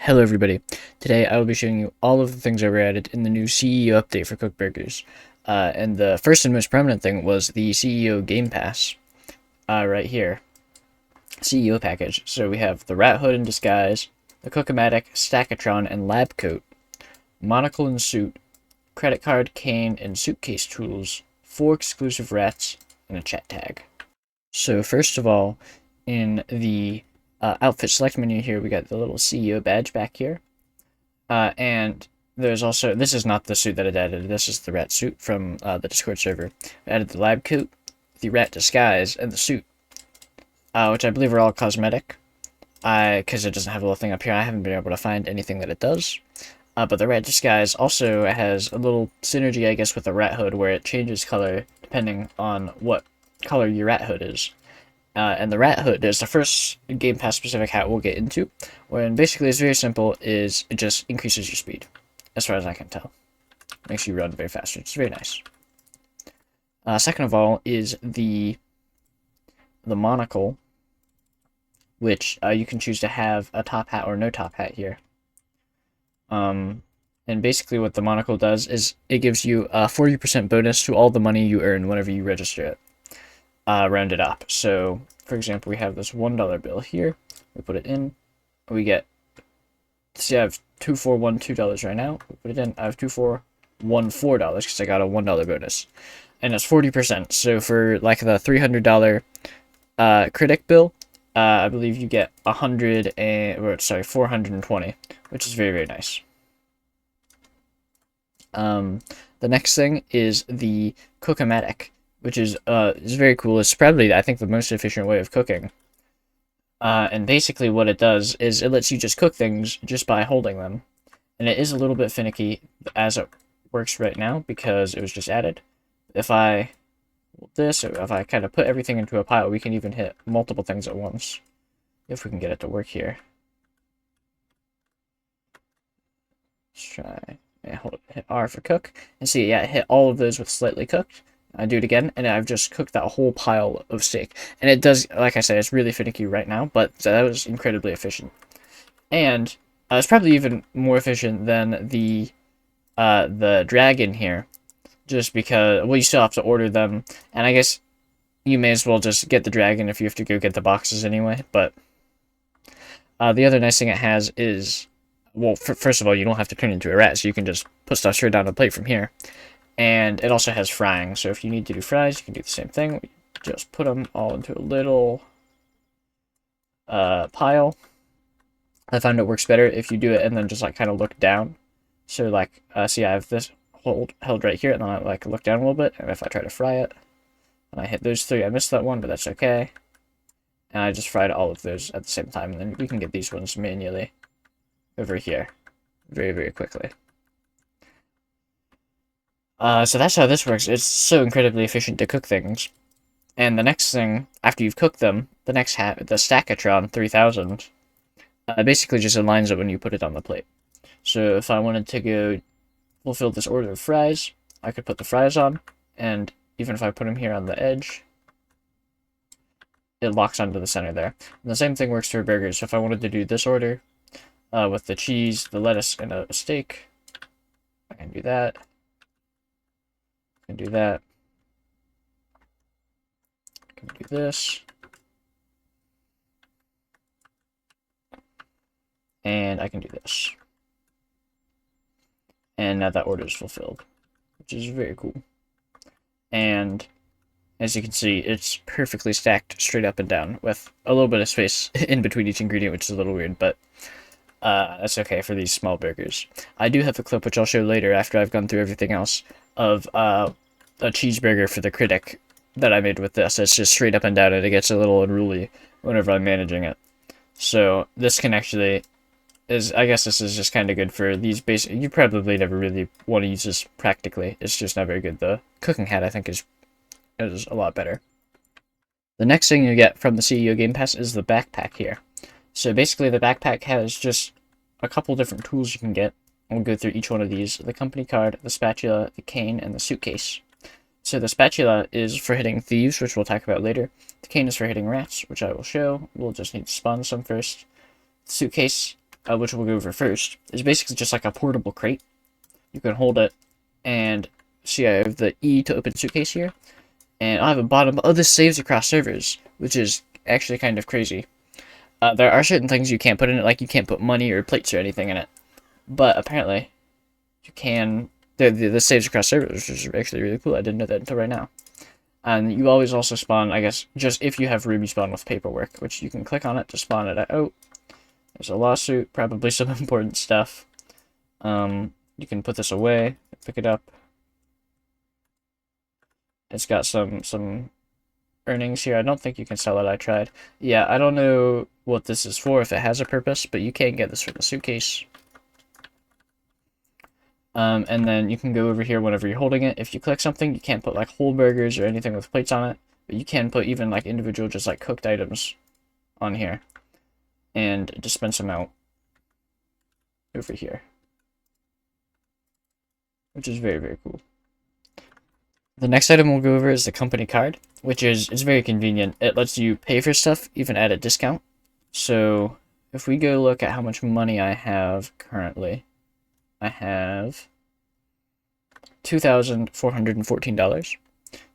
Hello everybody. Today I will be showing you all of the things that were added in the new CEO update for Cook Burgers. And the first and most prominent thing was the CEO Game Pass, right here. CEO package. So we have the Rat Hood in Disguise, the Cook-O-Matic, Stackatron, and Lab Coat, Monocle and Suit, Credit Card, Cane, and Suitcase Tools, 4 exclusive rats, and a chat tag. So first of all, in the outfit select menu here, we got the little CEO badge back here. And there's also, this is not the suit that it added, this is the rat suit from the Discord server. It added the lab coat, the rat disguise, and the suit, which I believe are all cosmetic. Because it doesn't have a little thing up here, I haven't been able to find anything that it does. But the rat disguise also has a little synergy, I guess, with the rat hood, where it changes color depending on what color your rat hood is. And the rat hood is the first Game Pass specific hat we'll get into, when basically it's very simple, is it just increases your speed, as far as I can tell. Makes you run very fast, it's very nice. Second of all is the monocle, which you can choose to have a top hat or no top hat here. And basically what the monocle does is it gives you a 40% bonus to all the money you earn whenever you register it. Rounded up. So, for example, we have this $1 bill here. We put it in. We get, see, I have $2,412 right now. We put it in. I have $2,414 because I got a $1 bonus. And it's 40%. So for like the $300 critic bill, I believe you get 420, which is very, very nice. The next thing is the Cook-O-Matic, which is very cool. It's probably, I think, the most efficient way of cooking. And basically what it does is it lets you just cook things just by holding them. And it is a little bit finicky as it works right now because it was just added. If I hold this, or if I kind of put everything into a pile, we can even hit multiple things at once. If we can get it to work here. Let's try. Yeah, hit R for cook. And see, yeah, hit all of those with slightly cooked. I do it again, and I've just cooked that whole pile of steak. And it does, like I said, it's really finicky right now, but that was incredibly efficient. And it's probably even more efficient than the dragon here, just because, well, you still have to order them, and I guess you may as well just get the dragon if you have to go get the boxes anyway, but the other nice thing it has is, well, first of all, you don't have to turn into a rat, so you can just put stuff straight down the plate from here. And it also has frying, so if you need to do fries, you can do the same thing. We just put them all into a little pile. I find it works better if you do it and then just like kind of look down. So like, see, I have this held right here, and then I like look down a little bit, and if I try to fry it, and I hit those 3, I missed that one, but that's okay. And I just fried all of those at the same time, and then we can get these ones manually over here very, very quickly. So that's how this works. It's so incredibly efficient to cook things. And the next thing, after you've cooked them, the next hat, the Stackatron 3000, basically just aligns it when you put it on the plate. So if I wanted to go fulfill this order of fries, I could put the fries on, and even if I put them here on the edge, it locks onto the center there. And the same thing works for burgers. So if I wanted to do this order, with the cheese, the lettuce, and a steak, I can do that. I can do that. I can do this. And I can do this. And now that order is fulfilled, which is very cool. And as you can see, it's perfectly stacked straight up and down with a little bit of space in between each ingredient, which is a little weird, but that's okay for these small burgers. I do have a clip, which I'll show later after I've gone through everything else, of a cheeseburger for the critic that I made with this. It's just straight up and down, and it gets a little unruly whenever I'm managing it. So this can actually I guess this is just kind of good for these basic. You probably never really want to use this practically. It's just not very good. The cooking hat, I think, is a lot better. The next thing you get from the CEO Game Pass is the backpack here. So basically the backpack has just a couple different tools you can get. We'll go through each one of these. The company card, the spatula, the cane, and the suitcase. So the spatula is for hitting thieves, which we'll talk about later. The cane is for hitting rats, which I will show. We'll just need to spawn some first. The suitcase which we'll go over first, is basically just like a portable crate. You can hold it, and see I have the E to open suitcase here, and I have a bottom. Oh, this saves across servers, which is actually kind of crazy. There are certain things you can't put in it, like you can't put money or plates or anything in it, but apparently you can. This saves across servers, which is actually really cool. I didn't know that until right now. And you always also spawn, I guess, just if you have Ruby spawn with paperwork, which you can click on it to spawn it out. There's a lawsuit, probably some important stuff. You can put this away, pick it up. It's got some earnings here. I don't think you can sell it. I tried. Yeah, I don't know what this is for, if it has a purpose, but you can get this from the suitcase. And then you can go over here whenever you're holding it. If you click something, you can't put like whole burgers or anything with plates on it, but you can put even like individual, just like cooked items on here and dispense them out over here, which is very, very cool. The next item we'll go over is the company card, which is it's very convenient. It lets you pay for stuff even at a discount. So if we go look at how much money I have currently, I have $2,414.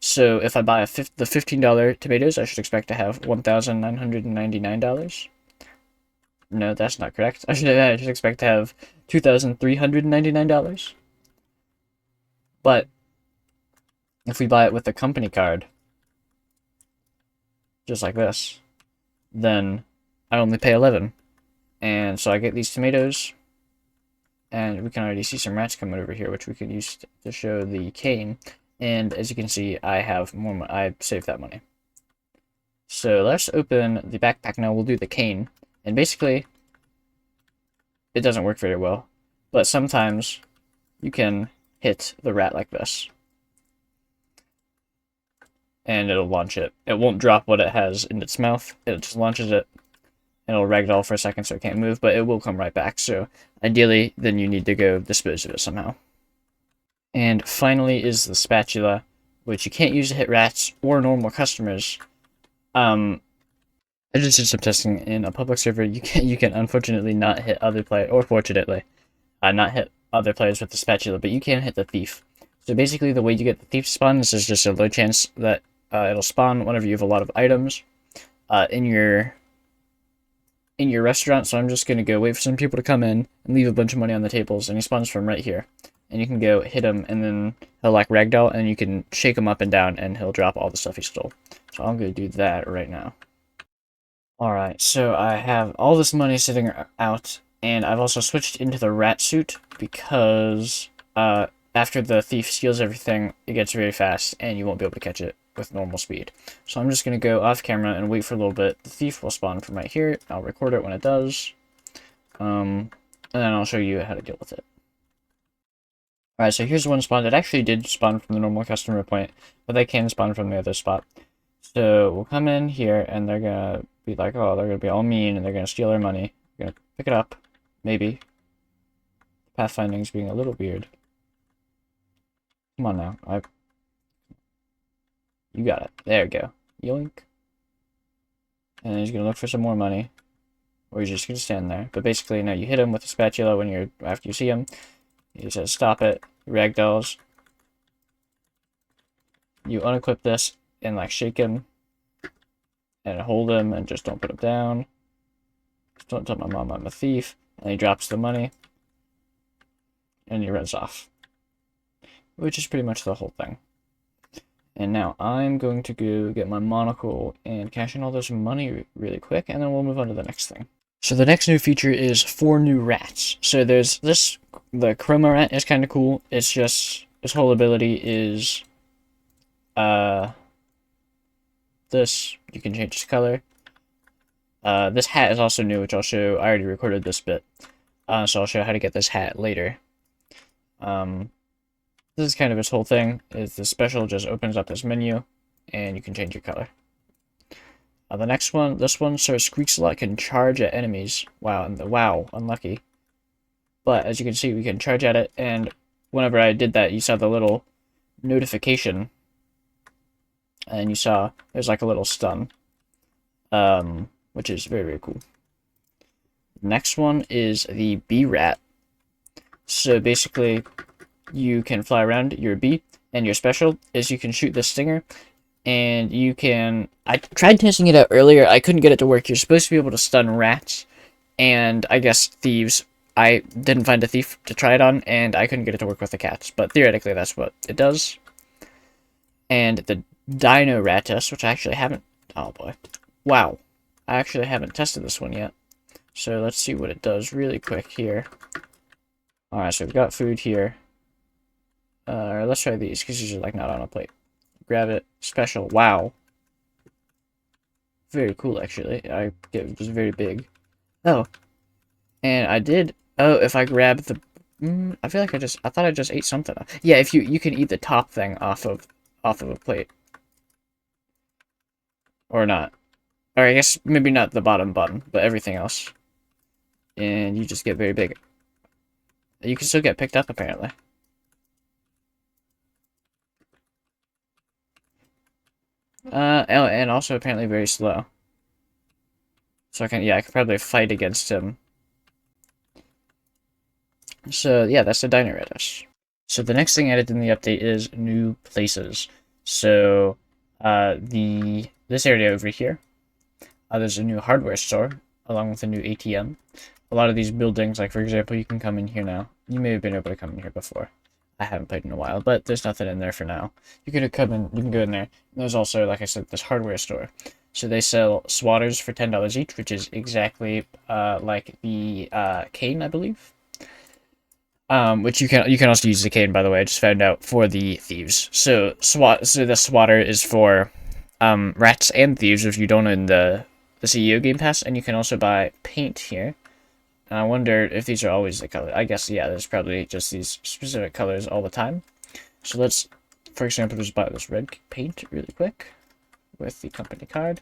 So if I buy the $15 tomatoes, I should expect to have $1,999. No, that's not correct. I should expect to have $2,399. But if we buy it with the company card, just like this, then I only pay 11. And so I get these tomatoes, and we can already see some rats coming over here, which we could use to show the cane. And as you can see, I have more money. I saved that money. So let's open the backpack now. We'll do the cane. And basically, it doesn't work very well, but sometimes you can hit the rat like this, and it'll launch it. It won't drop what it has in its mouth. It just launches it, and it'll ragdoll for a second so it can't move, but it will come right back. So ideally, then you need to go dispose of it somehow. And finally is the spatula, which you can't use to hit rats or normal customers. I just did some testing in a public server. You can unfortunately not hit other players, or fortunately, not hit other players with the spatula, but you can hit the thief. So basically, the way you get the thief to spawn, this is just a low chance that it'll spawn whenever you have a lot of items in your restaurant. So I'm just gonna go wait for some people to come in and leave a bunch of money on the tables, and he spawns from right here. And you can go hit him, and then he'll like ragdoll, and you can shake him up and down, and he'll drop all the stuff he stole. So I'm gonna do that right now. Alright, so I have all this money sitting out, and I've also switched into the rat suit because after the thief steals everything, it gets very fast, and you won't be able to catch it with normal speed. So I'm just going to go off camera and wait for a little bit. The thief will spawn from right here. I'll record it when it does, and then I'll show you how to deal with it. Alright, so here's one spawn. It actually did spawn from the normal customer point, but they can spawn from the other spot. So we'll come in here, and they're gonna be like, oh, they're gonna be all mean, and they're gonna steal our money. We're gonna pick it up, maybe. Pathfinding's being a little weird. Come on now, you got it. There we go. Yoink. And then he's gonna look for some more money, or he's just gonna stand there. But basically, now you hit him with a spatula after you see him. He says, stop it. Ragdolls. You unequip this and like shake him and hold him and just don't put him down. Just don't tell my mom I'm a thief. And he drops the money and he runs off, which is pretty much the whole thing. And now I'm going to go get my monocle and cash in all this money really quick, and then we'll move on to the next thing. So the next new feature is 4 new rats. So there's this, the chroma rat is kind of cool. It's just, its whole ability is, this, you can change its color. This hat is also new, which I'll show. I already recorded this bit, so I'll show how to get this hat later. This is kind of its whole thing. Is the special just opens up this menu, and you can change your color. The next one, this one, so Squeaks a lot, can charge at enemies. Wow, unlucky. But as you can see, we can charge at it, and whenever I did that, you saw the little notification, and you saw there's like a little stun, which is very, very cool. Next one is the bee rat. So basically, you can fly around, you're a bee, and your special is you can shoot the stinger, and you can... I tried testing it out earlier, I couldn't get it to work. You're supposed to be able to stun rats, and I guess thieves. I didn't find a thief to try it on, and I couldn't get it to work with the cats, but theoretically that's what it does. And the Dino Rat test, which I actually haven't... Oh boy. Wow. I actually haven't tested this one yet. So let's see what it does really quick here. Alright, so we've got food here. Let's try these, because these are like not on a plate. Grab it. Special. Wow. Very cool, actually. It was very big. Oh. And I did... Oh, if I grab the... I feel like I thought I just ate something. Yeah, if you can eat the top thing off of a plate. Or not. Or I guess maybe not the bottom button, but everything else. And you just get very big. You can still get picked up, apparently. And also apparently very slow. So I could probably fight against him. So yeah, that's the Dino Rat. So the next thing added in the update is new places. So this area over here, there's a new hardware store along with a new ATM. A lot of these buildings, like for example, you can come in here now. You may have been able to come in here before. I haven't played in a while, but there's nothing in there for now. You can come in, you can go in there. There's also, like I said, this hardware store. So they sell swatters for $10 each, which is exactly like the cane, I believe. Which you can also use the cane, by the way. I just found out for the thieves. So the swatter is for rats and thieves if you don't own the CEO Game Pass, and you can also buy paint here. And I wonder if these are always the color. I guess yeah, there's probably just these specific colors all the time. So let's, for example, just buy this red paint really quick with the company card.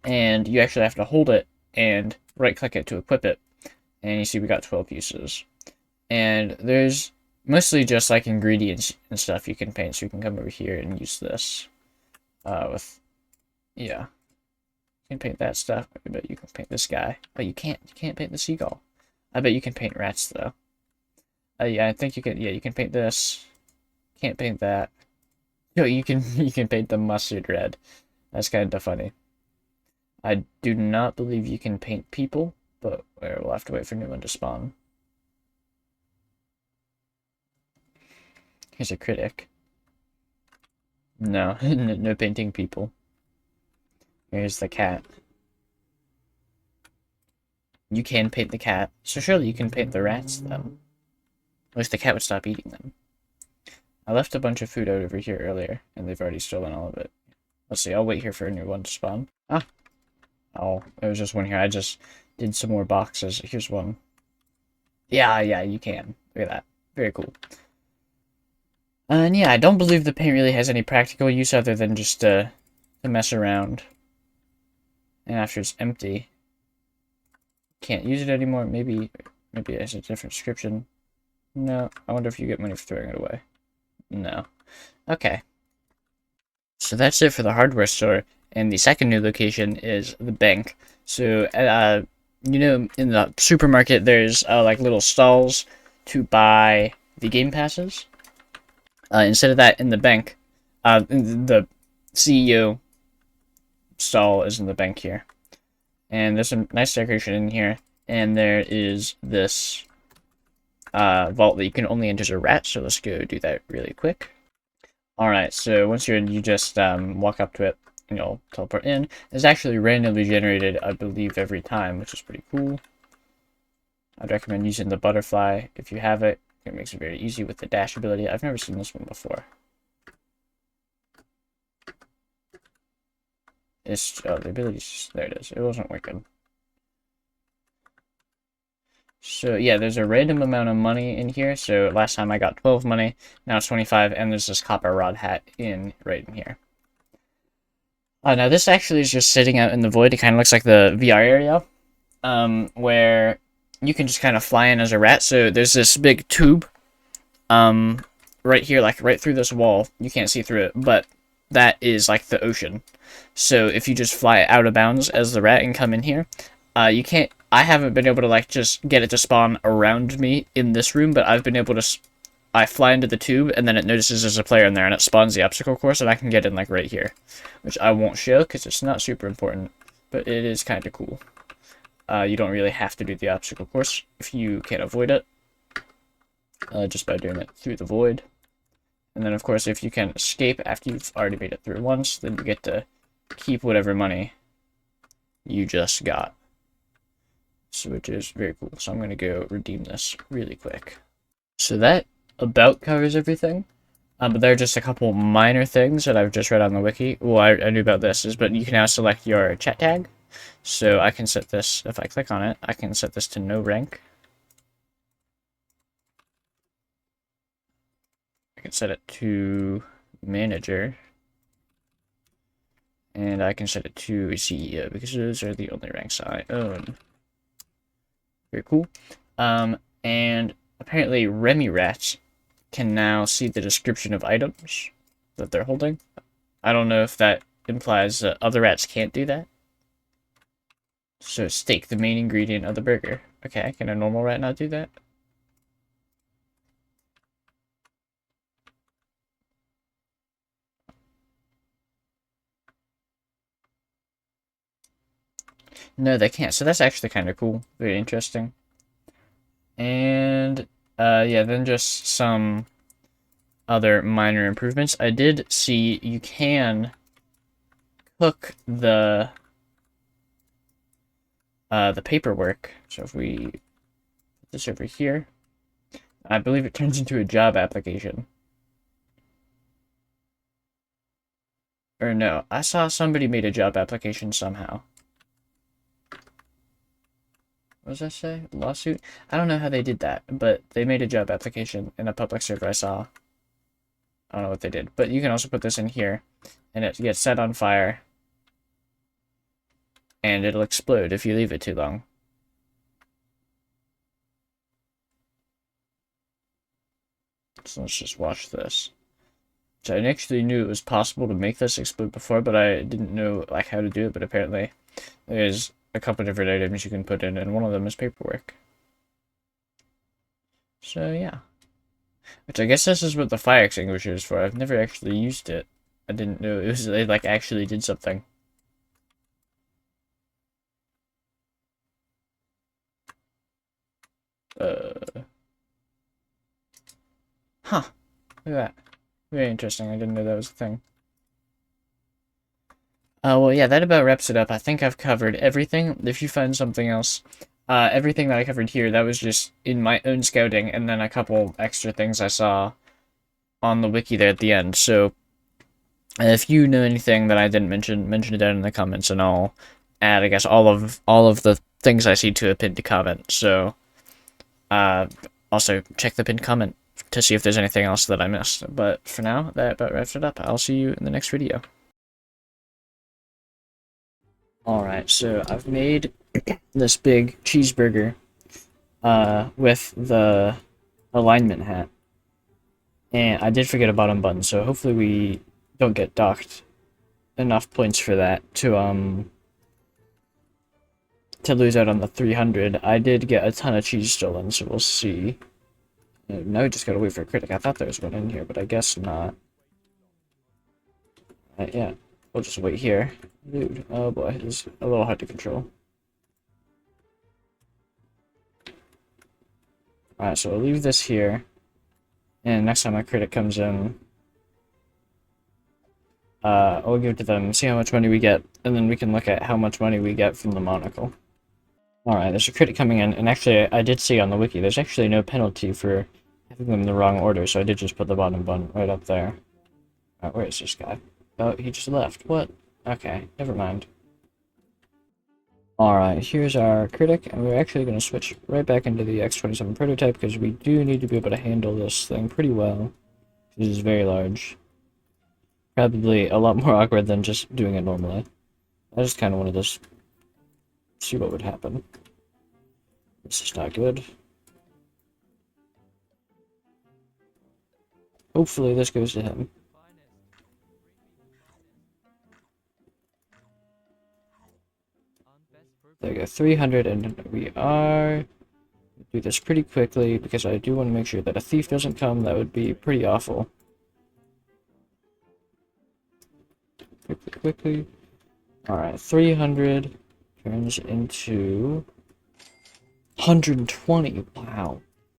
And you actually have to hold it and right-click it to equip it. And you see we got 12 uses. And there's mostly just like ingredients and stuff you can paint. So you can come over here and use this. Yeah. You can paint that stuff. I bet you can paint this guy. But you can't paint the seagull. I bet you can paint rats though. Yeah, I think you can. Yeah, you can paint this. Can't paint that. No, you can paint the mustard red. That's kind of funny. I do not believe you can paint people, but we'll have to wait for a new one to spawn. Here's a critic. No, no painting people. Here's the cat. You can paint the cat, so surely you can paint the rats, though. At least the cat would stop eating them. I left a bunch of food out over here earlier, and they've already stolen all of it. Let's see, I'll wait here for a new one to spawn. Ah! Oh, there was just one here. I just did some more boxes. Here's one. Yeah, you can. Look at that. Very cool. And yeah, I don't believe the paint really has any practical use other than just to mess around. And after it's empty, can't use it anymore. Maybe it has a different description. No, I wonder if you get money for throwing it away. No. Okay. So that's it for the hardware store. And the second new location is the bank. So, you know, in the supermarket, there's like little stalls to buy the game passes. Instead of that, in the bank, the CEO stall is in the bank here. And there's some nice decoration in here. And there is this vault that you can only enter as a rat. So let's go do that really quick. Alright, so once you're in, you just walk up to it and you'll teleport in. It's actually randomly generated, I believe, every time, which is pretty cool. I'd recommend using the butterfly if you have it. It makes it very easy with the dash ability. I've never seen this one before. The ability's... There it is. It wasn't working. So, yeah, there's a random amount of money in here. So, last time I got 12 money. Now it's 25, and there's this copper rod hat right in here. Now, this actually is just sitting out in the void. It kind of looks like the VR area, where you can just kind of fly in as a rat. So, there's this big tube right here, like right through this wall. You can't see through it, but that is like the ocean. So if you just fly out of bounds as the rat and come in here, you can't. I haven't been able to like just get it to spawn around me in this room, but I've been able to. I fly into the tube and then it notices there's a player in there and it spawns the obstacle course and I can get in like right here, which I won't show because it's not super important, but it is kind of cool. You don't really have to do the obstacle course if you can't avoid it, just by doing it through the void. And then, of course, if you can escape after you've already made it through once, then you get to keep whatever money you just got. So, which is very cool. So I'm going to go redeem this really quick. So that about covers everything. But there are just a couple minor things that I've just read on the wiki. Well, I knew about this, but you can now select your chat tag. So I can set this, if I click on it, I can set this to no rank. I can set it to manager. And I can set it to CEO because those are the only ranks I own. Very cool. And apparently Remy rats can now see the description of items that they're holding. I don't know if that implies that other rats can't do that. So steak, the main ingredient of the burger. Okay, can a normal rat not do that? No, they can't. So that's actually kind of cool. Very interesting. And yeah, then just some other minor improvements. I did see you can cook the paperwork. So if we put this over here, I believe it turns into a job application. Or no, I saw somebody made a job application somehow. What does that say? Lawsuit? I don't know how they did that, but they made a job application in a public server I saw. I don't know what they did, but you can also put this in here, and it gets set on fire, and it'll explode if you leave it too long. So let's just watch this. So I actually knew it was possible to make this explode before, but I didn't know like how to do it, but apparently there's a couple different items you can put in, and one of them is paperwork. So yeah. Which I guess this is what the fire extinguisher is for. I've never actually used it. I didn't know it was they like actually did something. Huh. Look at that. Very interesting. I didn't know that was a thing. Well, yeah, that about wraps it up. I think I've covered everything. If you find something else, everything that I covered here, that was just in my own scouting, and then a couple extra things I saw on the wiki there at the end. So, if you know anything that I didn't mention, mention it down in the comments, and I'll add, I guess, all of the things I see to a pinned comment. So, also check the pinned comment to see if there's anything else that I missed. But for now, that about wraps it up. I'll see you in the next video. Alright, so I've made this big cheeseburger with the alignment hat. And I did forget a bottom button, so hopefully we don't get docked enough points for that to lose out on the 300. I did get a ton of cheese stolen, so we'll see. Now we just gotta wait for a critic. I thought there was one in here, but I guess not. Yeah, we'll just wait here. Dude, oh boy, it's a little hard to control. Alright, so we'll leave this here. And next time a critic comes in, I'll give it to them, see how much money we get, and then we can look at how much money we get from the monocle. Alright, there's a critic coming in, and actually, I did see on the wiki, there's actually no penalty for having them in the wrong order, so I did just put the bottom button right up there. Alright, where is this guy? Oh, he just left. What? Okay, never mind. Alright, here's our critic, and we're actually going to switch right back into the X27 prototype, because we do need to be able to handle this thing pretty well. This is very large. Probably a lot more awkward than just doing it normally. I just kind of wanted to see what would happen. This is not good. Hopefully this goes to him. There we go, 300, and we are... Do this pretty quickly, because I do want to make sure that a thief doesn't come. That would be pretty awful. Quickly. Alright, 300 turns into 120. Wow.